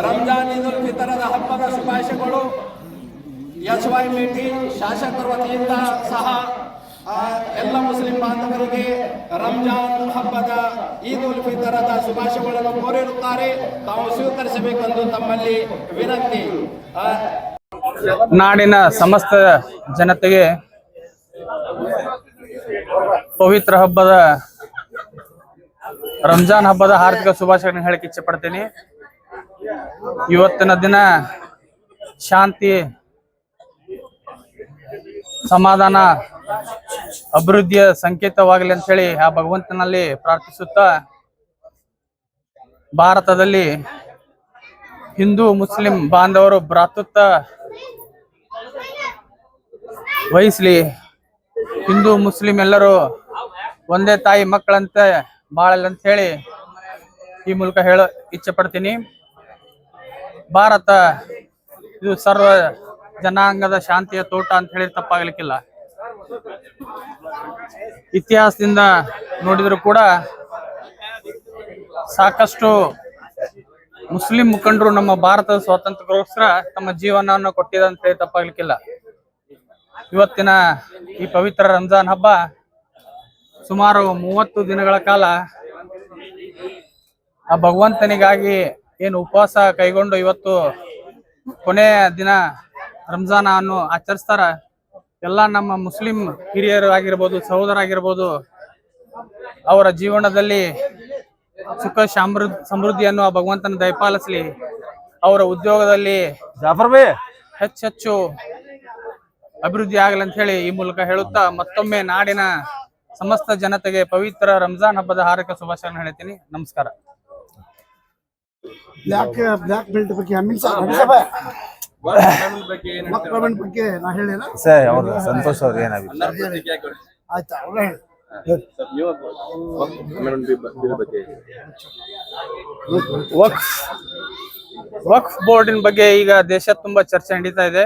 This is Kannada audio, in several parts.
ರಂಜಾನ್ ಈದ್ ಉಲ್ ಫಿತರದ ಹಬ್ಬದ ಶುಭಾಶಯಗಳು. SY ಮೇಟಿ ಶಾಸಕರ ವತಿಯಿಂದ ಸಹ ಎಲ್ಲ ಮುಸ್ಲಿಂ ಬಾಂಧವರಿಗೆ ರಂಜಾನ್ ಹಬ್ಬದ ಈದ್ ಉಲ್ ಫಿತರದ ಶುಭಾಶಯಗಳನ್ನು ಕೋರಿರುತ್ತಾರೆ. ತಾವು ಸ್ವೀಕರಿಸಬೇಕೆಂದು ತಮ್ಮಲ್ಲಿ ವಿನಂತಿ. ನಾಡಿನ ಸಮಸ್ತ ಜನತೆಗೆ ಪವಿತ್ರ ಹಬ್ಬದ ರಂಜಾನ್ ಹಬ್ಬದ ಹಾರ್ದಿಕ ಶುಭಾಶಯಗಳನ್ನು ಹೇಳಕ್ಕೆ ಇಚ್ಛೆ ಪಡ್ತೀನಿ. ಇವತ್ತಿನ ದಿನ ಶಾಂತಿ, ಸಮಾಧಾನ, ಅಭಿವೃದ್ಧಿಯ ಸಂಕೇತವಾಗಲಿ ಅಂತ ಹೇಳಿ ಆ ಭಗವಂತನಲ್ಲಿ ಪ್ರಾರ್ಥಿಸುತ್ತಾ, ಭಾರತದಲ್ಲಿ ಹಿಂದೂ ಮುಸ್ಲಿಂ ಬಾಂಧವರು ಭ್ರಾತೃತ್ವ ವಹಿಸ್ಲಿ, ಹಿಂದೂ ಮುಸ್ಲಿಂ ಎಲ್ಲರೂ ಒಂದೇ ತಾಯಿ ಮಕ್ಕಳಂತೆ ಬಾಳಲ್ಲ ಅಂತ ಹೇಳಿ ಈ ಮೂಲಕ ಹೇಳ ಇಚ್ಛೆ ಪಡ್ತೀನಿ. ಭಾರತ ಇದು ಸರ್ವ ಜನಾಂಗದ ಶಾಂತಿಯ ತೋಟ ಅಂತ ಹೇಳಿ ತಪ್ಪಾಗಲಿಕ್ಕಿಲ್ಲ. ಇತಿಹಾಸದಿಂದ ನೋಡಿದ್ರು ಕೂಡ ಸಾಕಷ್ಟು ಮುಸ್ಲಿಂ ಮುಖಂಡರು ನಮ್ಮ ಭಾರತದ ಸ್ವಾತಂತ್ರ್ಯಕ್ಕೋಸ್ಕರ ತಮ್ಮ ಜೀವನವನ್ನು ಕೊಟ್ಟಿದೆ ಅಂತ ಹೇಳಿ ತಪ್ಪಾಗಲಿಕ್ಕಿಲ್ಲ. ಇವತ್ತಿನ ಈ ಪವಿತ್ರ ರಂಜಾನ್ ಹಬ್ಬ ಸುಮಾರು 30 ದಿನಗಳ ಕಾಲ ಆ ಭಗವಂತನಿಗಾಗಿ ಏನು ಉಪವಾಸ ಕೈಗೊಂಡು ಇವತ್ತು ಕೊನೆಯ ದಿನ ರಂಜಾನ್ ಅನ್ನು ಆಚರಿಸ್ತಾರ. ಎಲ್ಲ ನಮ್ಮ ಮುಸ್ಲಿಂ ಹಿರಿಯರು ಆಗಿರ್ಬೋದು, ಸಹೋದರಾಗಿರ್ಬೋದು, ಅವರ ಜೀವನದಲ್ಲಿ ಸುಖ ಸಮೃದ್ಧಿಯನ್ನು ಆ ಭಗವಂತನ ದಯಪಾಲಿಸಲಿ. ಅವರ ಉದ್ಯೋಗದಲ್ಲಿ ಹೆಚ್ಚೆಚ್ಚು ಅಭಿವೃದ್ಧಿ ಆಗಲಿ ಅಂತ ಹೇಳಿ ಈ ಮೂಲಕ ಹೇಳುತ್ತಾ ಮತ್ತೊಮ್ಮೆ ನಾಡಿನ ಸಮಸ್ತ ಜನತೆಗೆ ಪವಿತ್ರ ರಂಜಾನ್ ಹಬ್ಬದ ಹಾರ್ದಿಕ ಶುಭಾಶಯಗಳನ್ನು ಹೇಳ್ತೀನಿ. ನಮಸ್ಕಾರ. ಬ್ಲಾಕ್ ಬೆಲ್ಟ್ ಬಗ್ಗೆ ಬಗ್ಗೆ ನಾ ಹೇಳಿನ ಸರ್ ಅವರು ಸಂತೋಷ್ ಅವ್ರು ಏನಾಗಿತ್ತು ಆಯ್ತಾ ಅವ್ರ ಹೇಳಿ. ವಕ್ಫ್ ಬೋರ್ಡಿನ ಬಗ್ಗೆ ಈಗ ದೇಶ ತುಂಬಾ ಚರ್ಚೆ ನಡೀತಾ ಇದೆ.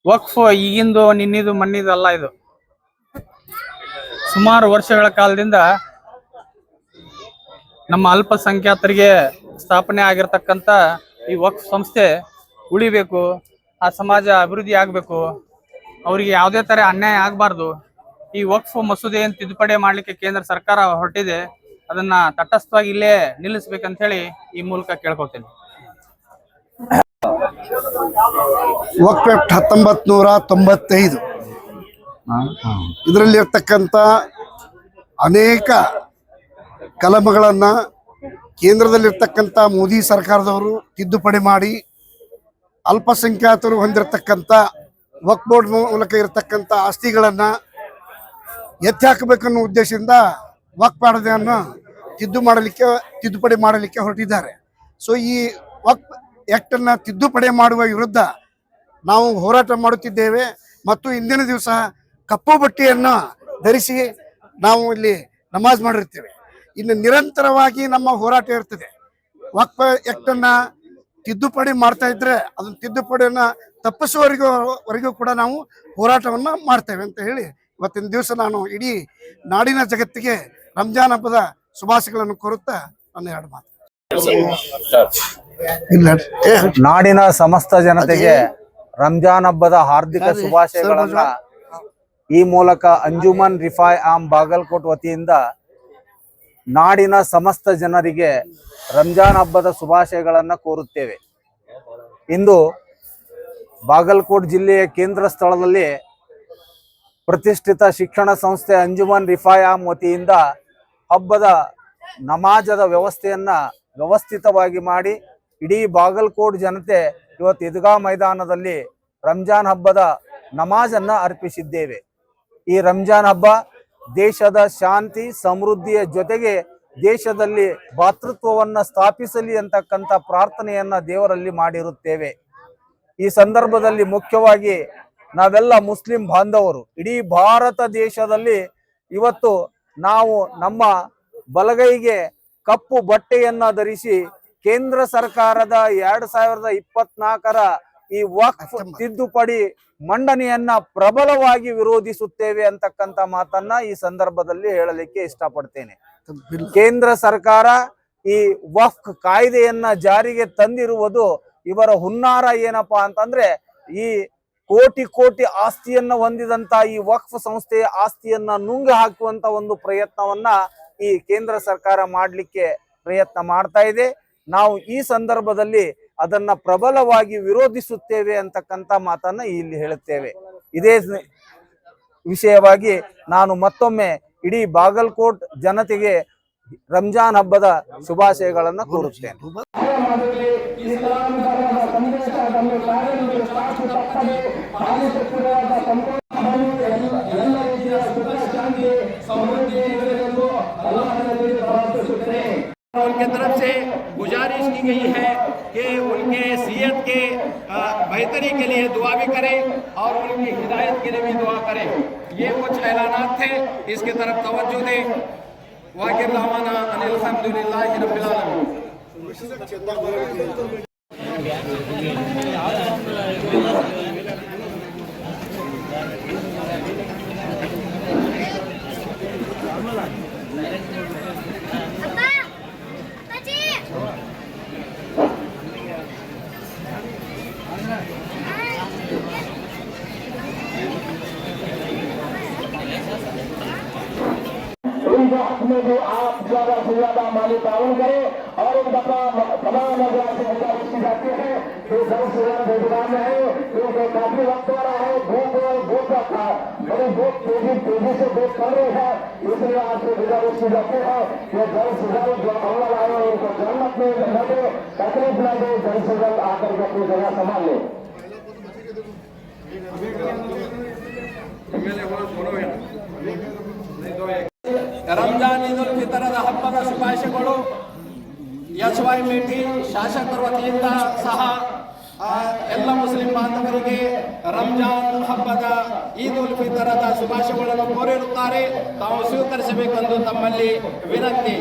ವಕ್ಫ್ ಈಗಿಂದು ನಿನ್ನಿದು ಮಣ್ಣಿದು ಅಲ್ಲ. ಇದು ಸುಮಾರು ವರ್ಷಗಳ ಕಾಲದಿಂದ ನಮ್ಮ ಅಲ್ಪಸಂಖ್ಯಾತರಿಗೆ ಸ್ಥಾಪನೆ ಆಗಿರ್ತಕ್ಕಂಥ ಈ ವಕ್ಫ್ ಸಂಸ್ಥೆ ಉಳಿಬೇಕು, ಆ ಸಮಾಜ ಅಭಿವೃದ್ಧಿ ಆಗಬೇಕು, ಅವರಿಗೆ ಯಾವುದೇ ತರ ಅನ್ಯಾಯ ಆಗಬಾರ್ದು. ಈ ವಕ್ಫ್ ಮಸೂದೆಯನ್ನು ತಿದ್ದುಪಡಿ ಮಾಡಲಿಕ್ಕೆ ಕೇಂದ್ರ ಸರ್ಕಾರ ಹೊರಟಿದೆ. ಅದನ್ನ ತಟಸ್ಥವಾಗಿ ಇಲ್ಲೇ ನಿಲ್ಲಿಸ್ಬೇಕಂತ ಹೇಳಿ ಈ ಮೂಲಕ ಕೇಳ್ಕೊಳ್ತೇನೆ. ವಕ್ಫ್ ಆಕ್ಟ್ 1995 ಇದರಲ್ಲಿ ಇರ್ತಕ್ಕಂಥ ಅನೇಕ ಕಲಮಗಳನ್ನ ಕೇಂದ್ರದಲ್ಲಿರ್ತಕ್ಕಂಥ ಮೋದಿ ಸರ್ಕಾರದವರು ತಿದ್ದುಪಡಿ ಮಾಡಿ ಅಲ್ಪಸಂಖ್ಯಾತರು ಹೊಂದಿರತಕ್ಕಂಥ ವಕ್ಫ್ ಬೋರ್ಡ್ ಮೂಲಕ ಇರತಕ್ಕಂಥ ಆಸ್ತಿಗಳನ್ನ ಎತ್ತಿ ಹಾಕಬೇಕನ್ನೋ ಉದ್ದೇಶದಿಂದ ವಕ್ಫ್ ಕಾಯ್ದೆಯನ್ನು ತಿದ್ದುಪಡಿ ಮಾಡಲಿಕ್ಕೆ ಹೊರಟಿದ್ದಾರೆ. ಸೊ ಈ ವಕ್ಫ್ ಆಕ್ಟ್ ಅನ್ನ ತಿದ್ದುಪಡಿ ಮಾಡುವ ವಿರುದ್ಧ ನಾವು ಹೋರಾಟ ಮಾಡುತ್ತಿದ್ದೇವೆ. ಮತ್ತು ಇಂದಿನ ದಿವಸ ಕಪ್ಪು ಬಟ್ಟೆಯನ್ನು ಧರಿಸಿ ನಾವು ಇಲ್ಲಿ ನಮಾಜ್ ಮಾಡಿರ್ತೇವೆ. ಇನ್ನು ನಿರಂತರವಾಗಿ ನಮ್ಮ ಹೋರಾಟ ಇರ್ತದೆ. ವಕ್ಫ್ ಆಕ್ಟ್ ಅನ್ನ ತಿದ್ದುಪಡಿ ಮಾಡ್ತಾ ಇದ್ರೆ ಅದನ್ನ ತಿದ್ದುಪಡಿಯನ್ನ ತಪ್ಪಿಸುವವರೆಗೂ ಕೂಡ ನಾವು ಹೋರಾಟವನ್ನ ಮಾಡ್ತೇವೆ ಅಂತ ಹೇಳಿ ಇವತ್ತಿನ ದಿವಸ ನಾನು ಇಡೀ ನಾಡಿನ ಜಗತ್ತಿಗೆ ರಂಜಾನ್ ಹಬ್ಬದ ಶುಭಾಶಯಗಳನ್ನು ಕೋರುತ್ತಾ ನನ್ನ ಎರಡು ಮಾತು. ನಾಡಿನ ಸಮಸ್ತ ಜನತೆಗೆ ರಂಜಾನ್ ಹಬ್ಬದ ಹಾರ್ದಿಕ ಶುಭಾಶಯಗಳನ್ನ ಈ ಮೂಲಕ ಅಂಜುಮನ್ ರಿಫಾಯ್ ಆಮ್ ಬಾಗಲಕೋಟ್ ವತಿಯಿಂದ ನಾಡಿನ ಸಮಸ್ತ ಜನರಿಗೆ ರಂಜಾನ್ ಹಬ್ಬದ ಶುಭಾಶಯಗಳನ್ನ ಕೋರುತ್ತೇವೆ. ಇಂದು ಬಾಗಲಕೋಟ್ ಜಿಲ್ಲೆಯ ಕೇಂದ್ರ ಸ್ಥಳದಲ್ಲಿ ಪ್ರತಿಷ್ಠಿತ ಶಿಕ್ಷಣ ಸಂಸ್ಥೆ ಅಂಜುಮನ್ ರಿಫಾಯ್ ಆಮ್ ವತಿಯಿಂದ ಹಬ್ಬದ ನಮಾಜದ ವ್ಯವಸ್ಥೆಯನ್ನ ವ್ಯವಸ್ಥಿತವಾಗಿ ಮಾಡಿ ಇಡೀ ಬಾಗಲಕೋಟ್ ಜನತೆ ಇವತ್ತು ಈದ್ಗಾ ಮೈದಾನದಲ್ಲಿ ರಂಜಾನ್ ಹಬ್ಬದ ನಮಾಜನ್ನ ಅರ್ಪಿಸಿದ್ದೇವೆ. ಈ ರಂಜಾನ್ ಹಬ್ಬ ದೇಶದ ಶಾಂತಿ ಸಮೃದ್ಧಿಯ ಜೊತೆಗೆ ದೇಶದಲ್ಲಿ ಭಾತೃತ್ವವನ್ನ ಸ್ಥಾಪಿಸಲಿ ಅಂತಕ್ಕಂಥ ಪ್ರಾರ್ಥನೆಯನ್ನ ದೇವರಲ್ಲಿ ಮಾಡಿರುತ್ತೇವೆ. ಈ ಸಂದರ್ಭದಲ್ಲಿ ಮುಖ್ಯವಾಗಿ ನಾವೆಲ್ಲ ಮುಸ್ಲಿಂ ಬಾಂಧವರು ಇಡೀ ಭಾರತ ದೇಶದಲ್ಲಿ ಇವತ್ತು ನಾವು ನಮ್ಮ ಬಲಗೈಗೆ ಕಪ್ಪು ಬಟ್ಟೆಯನ್ನ ಧರಿಸಿ ಕೇಂದ್ರ ಸರ್ಕಾರದ 2024ರ ಈ ವಕ್ಫ್ ತಿದ್ದುಪಡಿ ಮಂಡನೆಯನ್ನ ಪ್ರಬಲವಾಗಿ ವಿರೋಧಿಸುತ್ತೇವೆ ಅಂತಕ್ಕಂಥ ಮಾತನ್ನ ಈ ಸಂದರ್ಭದಲ್ಲಿ ಹೇಳಲಿಕ್ಕೆ ಇಷ್ಟಪಡ್ತೇನೆ. ಕೇಂದ್ರ ಸರ್ಕಾರ ಈ ವಕ್ಫ್ ಕಾಯ್ದೆಯನ್ನ ಜಾರಿಗೆ ತಂದಿರುವುದು ಇವರ ಹುನ್ನಾರ ಏನಪ್ಪಾ ಅಂತಂದ್ರೆ ಈ ಕೋಟಿ ಕೋಟಿ ಆಸ್ತಿಯನ್ನ ಹೊಂದಿದಂತ ಈ ವಕ್ಫ್ ಸಂಸ್ಥೆಯ ಆಸ್ತಿಯನ್ನ ನುಂಗು ಹಾಕುವಂತ ಒಂದು ಪ್ರಯತ್ನವನ್ನ ಈ ಕೇಂದ್ರ ಸರ್ಕಾರ ಮಾಡ್ಲಿಕ್ಕೆ ಪ್ರಯತ್ನ ಮಾಡ್ತಾ ಇದೆ. ನಾವು ಈ ಸಂದರ್ಭದಲ್ಲಿ ಅದನ್ನ ಪ್ರಬಲವಾಗಿ ವಿರೋಧಿಸುತ್ತೇವೆ ಅಂತಕ್ಕಂಥ ಮಾತನ್ನ ಇಲ್ಲಿ ಹೇಳುತ್ತೇವೆ. ಇದೇ ವಿಷಯವಾಗಿ ನಾನು ಮತ್ತೊಮ್ಮೆ ಇಡೀ ಬಾಗಲಕೋಟ್ ಜನತೆಗೆ ರಂಜಾನ್ ಹಬ್ಬದ ಶುಭಾಶಯಗಳನ್ನ ಕೋರುತ್ತೇನೆ. उनके तरफ से गुजारिश की गई है कि उनके सेहत के बेहतरी के लिए दुआ भी करें और उनकी हिदायत के लिए भी दुआ करें। ये कुछ ऐलानात थे, इसकी तरफ तवज्जो दें। वाकिर दावाना अनिल हम्दुलिल्लाहि रब्बिल आलमीन। उनके हक में भी आप ज्यादा से ज्यादा माली ताउन करें और एक दफा तमाम नौजवान से गुजारिश की जाती है कि जल्द से जल्द रोजगार में है, क्योंकि काफी वक्त हो रहा है, भूख का बड़ी भूख तेजी से भूख कर रही है। इसलिए आपसे गुजारिश की जाती है कि जल्द से जल्द जो अव्वल आए उनको जन्नत में न दे, तकलीफ न दे, जल्द से जल्द आकर के अपनी जगह संभाल ले। ರಂಜಾನ್ ಈದ್ ಉಲ್ ಫಿತರದ ಹಬ್ಬದ ಶುಭಾಶಯಗಳು. SY ಮೇಟಿ ಶಾಸಕರ ವತಿಯಿಂದ ಸಹ ಎಲ್ಲ ಮುಸ್ಲಿಂ ಬಾಂಧವರಿಗೆ ರಂಜಾನ್ ಹಬ್ಬದ ಈದ್ ಉಲ್ ಫಿತರದ ಶುಭಾಶಯಗಳನ್ನು ಕೋರಿರುತ್ತಾರೆ. ತಾವು ಸ್ವೀಕರಿಸಬೇಕೆಂದು ತಮ್ಮಲ್ಲಿ ವಿನಂತಿ.